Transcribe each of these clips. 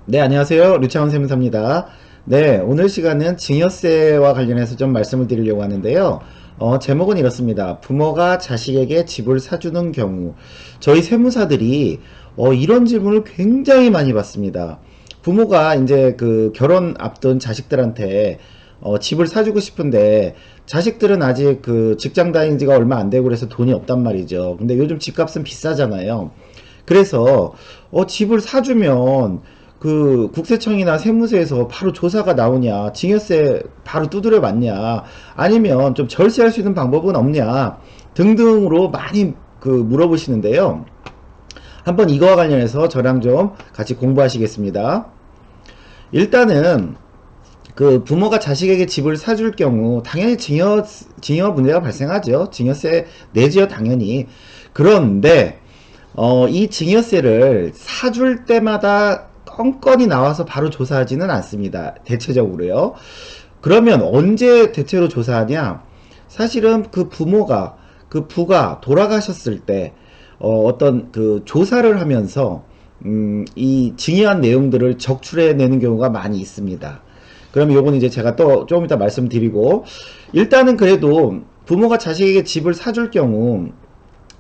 네, 안녕하세요. 류창원 세무사입니다. 네, 오늘 시간은 증여세와 관련해서 좀 말씀을 드리려고 하는데요. 제목은 이렇습니다. 부모가 자식에게 집을 사주는 경우. 저희 세무사들이 이런 질문을 굉장히 많이 받습니다. 부모가 이제 그 결혼 앞둔 자식들한테 집을 사주고 싶은데 자식들은 아직 그 직장 다닌 지가 얼마 안 되고 그래서 돈이 없단 말이죠. 근데 요즘 집값은 비싸잖아요. 그래서 집을 사주면 그 국세청이나 세무서에서 바로 조사가 나오냐, 증여세 바로 두드려 맞냐, 아니면 좀 절세할 수 있는 방법은 없냐 등등으로 많이 그 물어보시는데요. 한번 이거와 관련해서 저랑 좀 같이 공부하시겠습니다. 일단은 그 부모가 자식에게 집을 사줄 경우 당연히 증여 문제가 발생하죠. 증여세 내지요, 당연히. 그런데 이 증여세를 사줄 때마다 건건이 나와서 바로 조사하지는 않습니다. 대체적으로요. 그러면 언제 대체로 조사하냐? 사실은 그 부모가, 그 부가 돌아가셨을 때, 어떤 그 조사를 하면서, 이 증여한 내용들을 적출해내는 경우가 많이 있습니다. 그럼 요건 이제 제가 또 조금 이따 말씀드리고, 일단은 그래도 부모가 자식에게 집을 사줄 경우,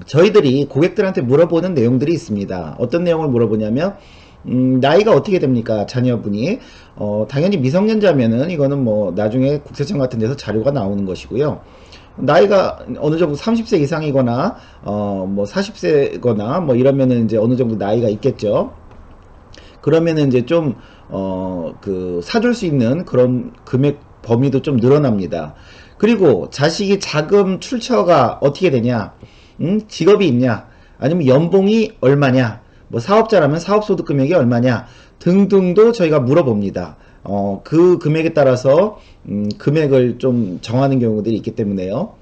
저희들이 고객들한테 물어보는 내용들이 있습니다. 어떤 내용을 물어보냐면 나이가 어떻게 됩니까? 자녀분이 당연히 미성년자면은 이거는 뭐 나중에 국세청 같은 데서 자료가 나오는 것이고요. 나이가 어느 정도 30세 이상이거나 뭐 40세거나 뭐 이러면은 이제 어느 정도 나이가 있겠죠. 그러면은 이제 좀 그 사줄 수 있는 그런 금액 범위도 좀 늘어납니다. 그리고 자식이 자금 출처가 어떻게 되냐? 직업이 있냐? 아니면 연봉이 얼마냐? 뭐 사업자라면 사업소득 금액이 얼마냐? 등등도 저희가 물어봅니다. 그 금액에 따라서 금액을 좀 정하는 경우들이 있기 때문에요.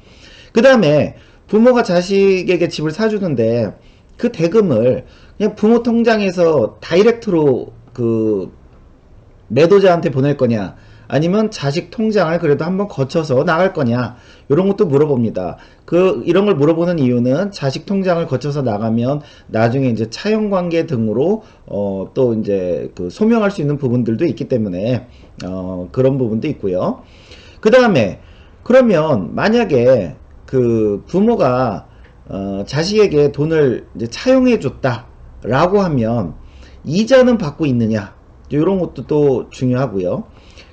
그 다음에 부모가 자식에게 집을 사주는데 그 대금을 그냥 부모 통장에서 다이렉트로 그 매도자한테 보낼 거냐, 아니면 자식 통장을 그래도 한번 거쳐서 나갈 거냐, 이런 것도 물어봅니다. 이런 걸 물어보는 이유는 자식 통장을 거쳐서 나가면 나중에 이제 차용 관계 등으로 또 이제 그 소명할 수 있는 부분들도 있기 때문에 그런 부분도 있고요. 그 다음에 그러면 만약에 그 부모가 자식에게 돈을 이제 차용해 줬다라고 하면 이자는 받고 있느냐, 이런 것도 또 중요하고요.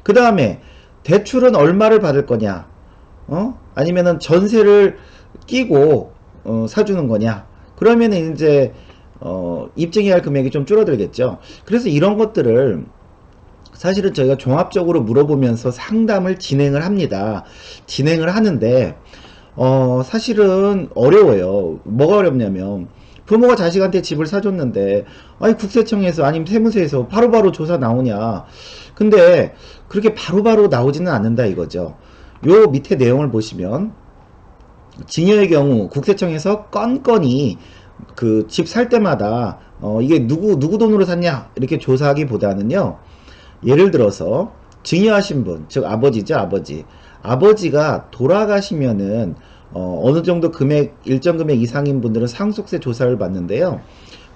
그 다음에 대출은 얼마를 받을 거냐, 아니면은 전세를 끼고 사주는 거냐. 그러면 이제 입증해야 할 금액이 좀 줄어들겠죠. 그래서 이런 것들을 사실은 저희가 종합적으로 물어보면서 상담을 진행을 합니다. 진행을 하는데 사실은 어려워요. 뭐가 어렵냐면 부모가 자식한테 집을 사줬는데 아니 국세청에서 아니면 세무서에서 바로바로 조사 나오냐. 근데 그렇게 바로바로 나오지는 않는다 이거죠. 요 밑에 내용을 보시면 증여의 경우 국세청에서 건건이 그 집 살 때마다 이게 누구 돈으로 샀냐 이렇게 조사하기보다는요. 예를 들어서 증여하신 분, 즉 아버지죠, 아버지. 아버지가 돌아가시면은 어느 정도 금액, 일정 금액 이상인 분들은 상속세 조사를 받는데요.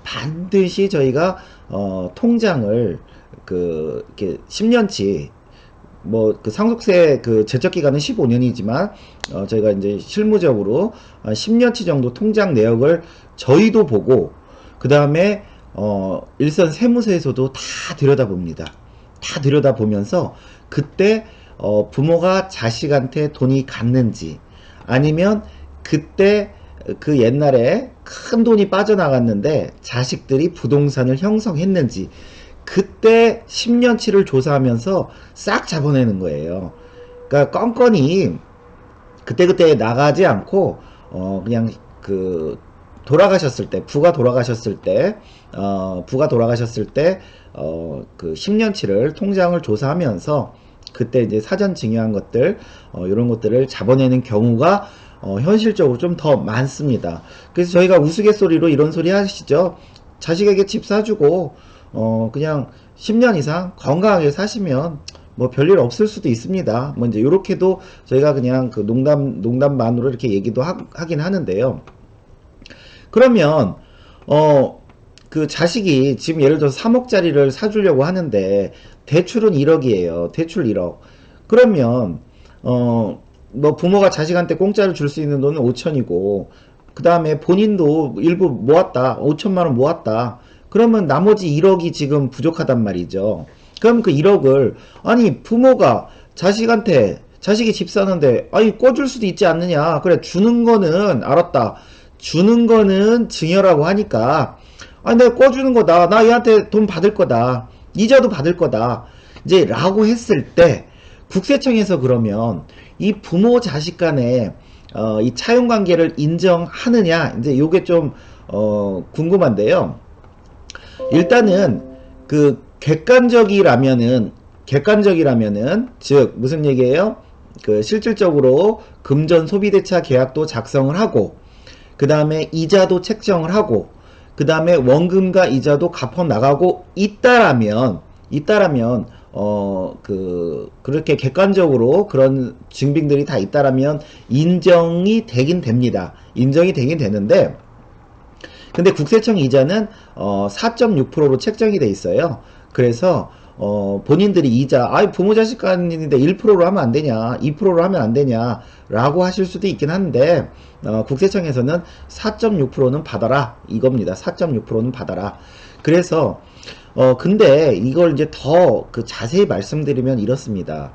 반드시 저희가 통장을 그 이렇게 10년치, 뭐 그 상속세 그 제적 기간은 15년이지만 저희가 이제 실무적으로 10년치 정도 통장 내역을 저희도 보고 그 다음에 일선 세무서에서도 다 들여다봅니다. 다 들여다보면서 그때 부모가 자식한테 돈이 갔는지, 아니면 그때 그 옛날에 큰 돈이 빠져나갔는데 자식들이 부동산을 형성했는지, 그때 10년치를 조사하면서 싹 잡아내는 거예요. 그러니까 건건이 그때그때 나가지 않고 그냥 그 돌아가셨을 때, 부가 돌아가셨을 때 그 10년치를 통장을 조사하면서 그때 이제 사전 증여한 것들 이런 것들을 잡아내는 경우가 현실적으로 좀 더 많습니다. 그래서 저희가 우스갯소리로 이런 소리 하시죠. 자식에게 집 사주고 그냥 10년 이상 건강하게 사시면 뭐 별일 없을 수도 있습니다. 뭐 이제 요렇게도 저희가 그냥 그 농담만으로 이렇게 얘기도 하긴 하는데요. 그러면 어 그 자식이 지금 예를 들어서 3억짜리를 사주려고 하는데 대출은 1억이에요. 대출 1억. 그러면 뭐 부모가 자식한테 공짜로 줄 수 있는 돈은 5천이고 그 다음에 본인도 일부 모았다. 5천만 원 모았다. 그러면 나머지 1억이 지금 부족하단 말이죠. 그럼 그 1억을 아니 부모가 자식한테 자식이 집 사는데 아니 꿔줄 수도 있지 않느냐. 그래 주는 거는 알았다. 주는 거는 증여라고 하니까 아니 내가 꿔주는 거다. 나 얘한테 돈 받을 거다. 이자도 받을 거다. 이제 라고 했을 때 국세청에서 그러면 이 부모 자식 간에 이 차용 관계를 인정하느냐 이제 요게 좀 궁금한데요. 일단은 그 객관적이라면은 즉 무슨 얘기예요? 그 실질적으로 금전 소비대차 계약도 작성을 하고 그 다음에 이자도 책정을 하고 그 다음에 원금과 이자도 갚아 나가고 있다라면 그렇게 객관적으로 그런 증빙들이 다 있다라면 인정이 되긴 됩니다. 인정이 되긴 되는데 근데 국세청 이자는 4.6%로 책정이 돼 있어요. 그래서 본인들이 이자 부모 자식 간인데 1%로 하면 안 되냐 2%로 하면 안 되냐 라고 하실 수도 있긴 한데 국세청에서는 4.6%는 받아라 이겁니다. 4.6%는 받아라. 그래서 근데 이걸 이제 더 그 자세히 말씀드리면 이렇습니다.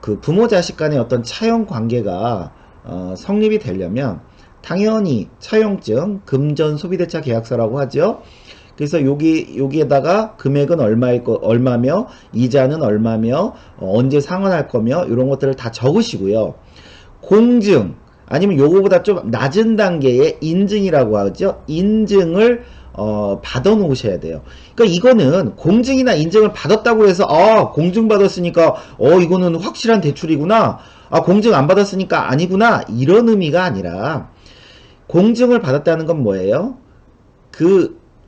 그 부모 자식 간의 어떤 차용 관계가 성립이 되려면 당연히 차용증, 금전 소비대차 계약서라고 하죠. 그래서 여기에다가 금액은 얼마며 이자는 얼마며 언제 상환할 거며 이런 것들을 다 적으시고요. 공증 아니면 요거보다 좀 낮은 단계의 인증이라고 하죠. 인증을 받아 놓으셔야 돼요. 그러니까 이거는 공증이나 인증을 받았다고 해서 공증 받았으니까 이거는 확실한 대출이구나. 공증 안 받았으니까 아니구나. 이런 의미가 아니라 공증을 받았다는 건 뭐예요?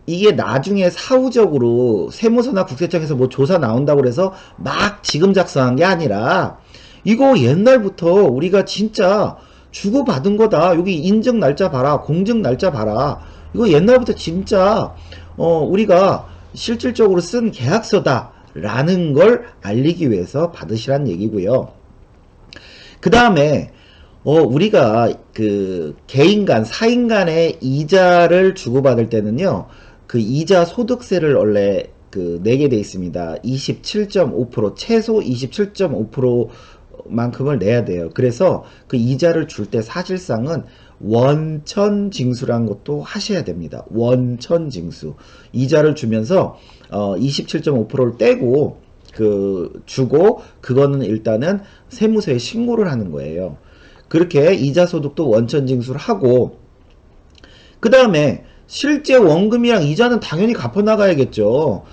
이게 나중에 사후적으로 세무서나 국세청에서 뭐 조사 나온다고 그래서 막 지금 작성한 게 아니라 이거 옛날부터 우리가 진짜 주고받은 거다. 여기 인증 날짜 봐라. 공증 날짜 봐라. 이거 옛날부터 진짜 우리가 실질적으로 쓴 계약서다 라는 걸 알리기 위해서 받으시란 얘기고요. 그 다음에 우리가 그 개인 간 사인 간의 이자를 주고받을 때는요. 그 이자 소득세를 원래 내게 돼 있습니다. 27.5% 최소 27.5%만큼을 내야 돼요. 그래서 그 이자를 줄 때 사실상은 원천징수라는 것도 하셔야 됩니다. 원천징수. 이자를 주면서 27.5%를 떼고 주고 그거는 일단은 세무서에 신고를 하는 거예요. 그렇게 이자 소득도 원천징수를 하고 그 다음에 실제 원금이랑 이자는 당연히 갚아 나가야겠죠.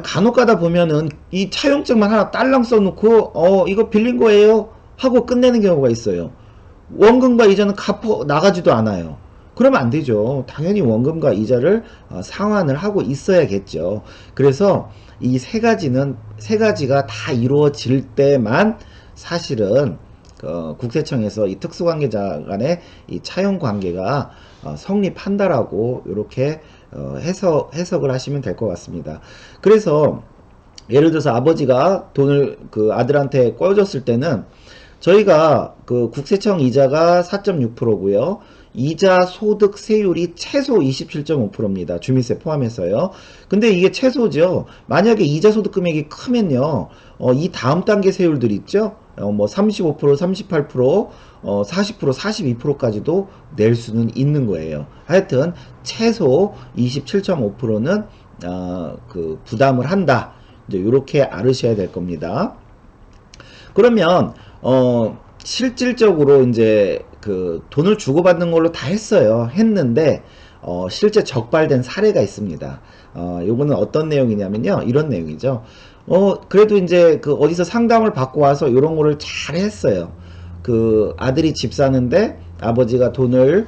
간혹 가다 보면은 이 차용증만 하나 딸랑 써놓고 이거 빌린 거예요 하고 끝내는 경우가 있어요. 원금과 이자는 갚아 나가지도 않아요. 그러면 안 되죠. 당연히 원금과 이자를 상환을 하고 있어야겠죠. 그래서 이 세 가지가 다 이루어질 때만 사실은 국세청에서 이 특수관계자 간의 이 차용 관계가 성립한다라고 이렇게 해석을 하시면 될 것 같습니다. 그래서 예를 들어서 아버지가 돈을 아들한테 꿔줬을 때는 저희가 국세청 이자가 4.6%고요. 이자 소득 세율이 최소 27.5%입니다. 주민세 포함해서요. 근데 이게 최소죠. 만약에 이자 소득 금액이 크면요. 이 다음 단계 세율들 있죠. 뭐 35%, 38%, 40%, 42%까지도 낼 수는 있는 거예요. 하여튼 최소 27.5%는 부담을 한다. 이제 이렇게 알으셔야 될 겁니다. 그러면 실질적으로 이제 돈을 주고받는 걸로 다 했는데 실제 적발된 사례가 있습니다. 요거는 어떤 내용이냐면요. 이런 내용이죠. 그래도 이제 어디서 상담을 받고 와서 이런 거를 잘 했어요. 아들이 집 사는데 아버지가 돈을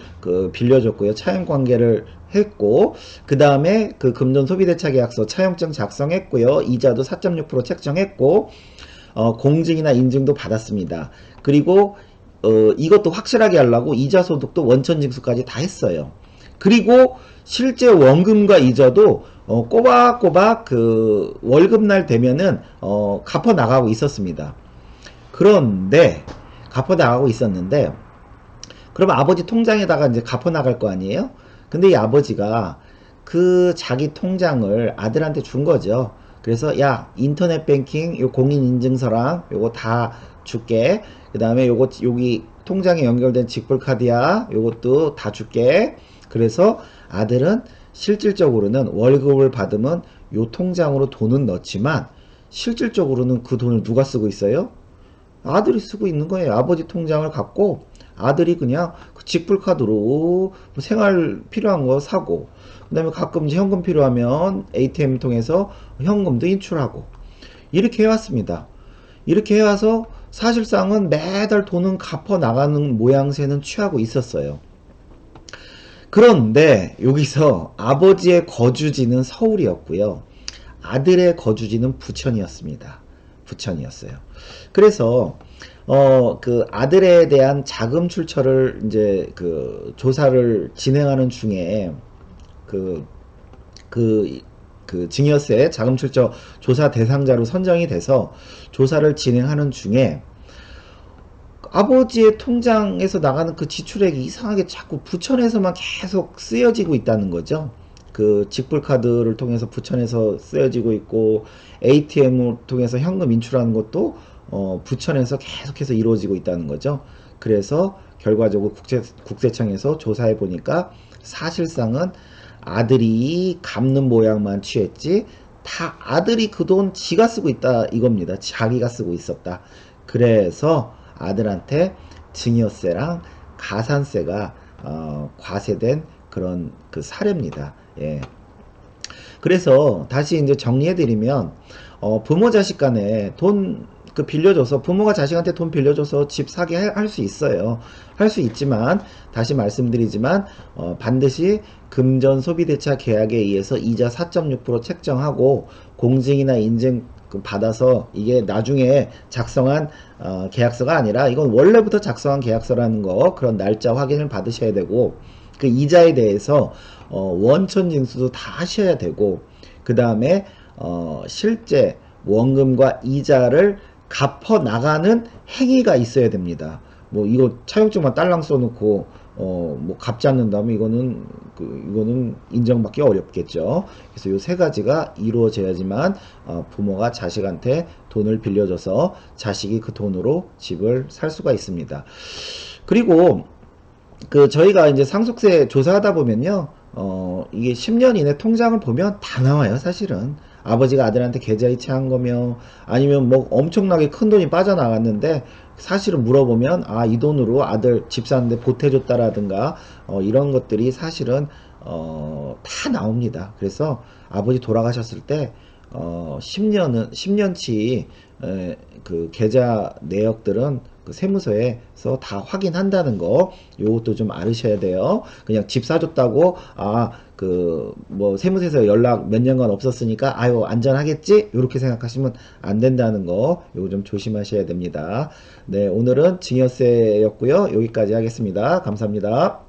빌려줬고요. 차용 관계를 했고 그 다음에 금전 소비대차 계약서 차용증 작성했고요. 이자도 4.6% 책정했고 공증이나 인증도 받았습니다. 그리고 이것도 확실하게 하려고 이자 소득도 원천징수까지 다 했어요. 그리고 실제 원금과 이자도 꼬박꼬박 그 월급날 되면은 갚아 나가고 있었습니다. 그런데 갚아 나가고 있었는데, 그러면 아버지 통장에다가 이제 갚아 나갈 거 아니에요? 근데 이 아버지가 그 자기 통장을 아들한테 준 거죠. 그래서 야, 인터넷 뱅킹 요 공인 인증서랑 요거 다 줄게. 그 다음에 요거 여기 통장에 연결된 직불 카드야, 요것도 다 줄게. 그래서 아들은 실질적으로는 월급을 받으면 요 통장으로 돈은 넣지만, 실질적으로는 그 돈을 누가 쓰고 있어요? 아들이 쓰고 있는 거예요. 아버지 통장을 갖고 아들이 그냥 그 직불카드로 뭐 생활 필요한 거 사고, 그 다음에 가끔 이제 현금 필요하면 ATM 통해서 현금도 인출하고, 이렇게 해왔습니다. 이렇게 해와서 사실상은 매달 돈은 갚아 나가는 모양새는 취하고 있었어요. 그런데 여기서 아버지의 거주지는 서울이었고요, 아들의 거주지는 부천이었습니다. 부천이었어요. 그래서 그 아들에 대한 자금 출처를 이제 그 조사를 진행하는 중에, 그, 그, 그 증여세 자금 출처 조사 대상자로 선정이 돼서 조사를 진행하는 중에, 아버지의 통장에서 나가는 그 지출액이 이상하게 자꾸 부천에서만 계속 쓰여지고 있다는 거죠. 그 직불카드를 통해서 부천에서 쓰여지고 있고, ATM을 통해서 현금 인출하는 것도 부천에서 계속해서 이루어지고 있다는 거죠. 그래서 결과적으로 국세청에서 조사해 보니까 사실상은 아들이 갚는 모양만 취했지, 다 아들이 그 돈 지가 쓰고 있다 이겁니다. 자기가 쓰고 있었다. 그래서 아들한테 증여세랑 가산세가 과세된 그런 그 사례입니다. 예. 그래서 다시 이제 정리해드리면, 부모 자식 간에 돈 그 빌려줘서, 부모가 자식한테 돈 빌려줘서 집 사게 할 수 있어요. 할 수 있지만, 다시 말씀드리지만, 반드시 금전 소비대차 계약에 의해서 이자 4.6% 책정하고 공증이나 인증 받아서, 이게 나중에 작성한 계약서가 아니라 이건 원래부터 작성한 계약서라는 거, 그런 날짜 확인을 받으셔야 되고, 그 이자에 대해서 원천 징수도 다 하셔야 되고, 그 다음에 실제 원금과 이자를 갚아 나가는 행위가 있어야 됩니다. 뭐 이거 차용증만 딸랑 써놓고 뭐 갚지 않는다면 이거는 인정받기 어렵겠죠. 그래서 요 세 가지가 이루어져야지만 부모가 자식한테 돈을 빌려줘서 자식이 그 돈으로 집을 살 수가 있습니다. 그리고 그 저희가 이제 상속세 조사하다 보면요, 이게 10년 이내 통장을 보면 다 나와요. 사실은 아버지가 아들한테 계좌 이체한 거며, 아니면 뭐 엄청나게 큰 돈이 빠져나갔는데 사실은 물어보면 이 돈으로 아들 집 사는데 보태줬다라든가 이런 것들이 사실은 다 나옵니다. 그래서 아버지 돌아가셨을 때 10년치 그 계좌 내역들은 그 세무서에서 다 확인한다는 거, 요것도 좀 알으셔야 돼요. 그냥 집 사줬다고 그 뭐 세무서에서 연락 몇 년간 없었으니까 아유 안전하겠지, 요렇게 생각하시면 안 된다는 거, 요거 좀 조심하셔야 됩니다. 네, 오늘은 증여세였고요. 여기까지 하겠습니다. 감사합니다.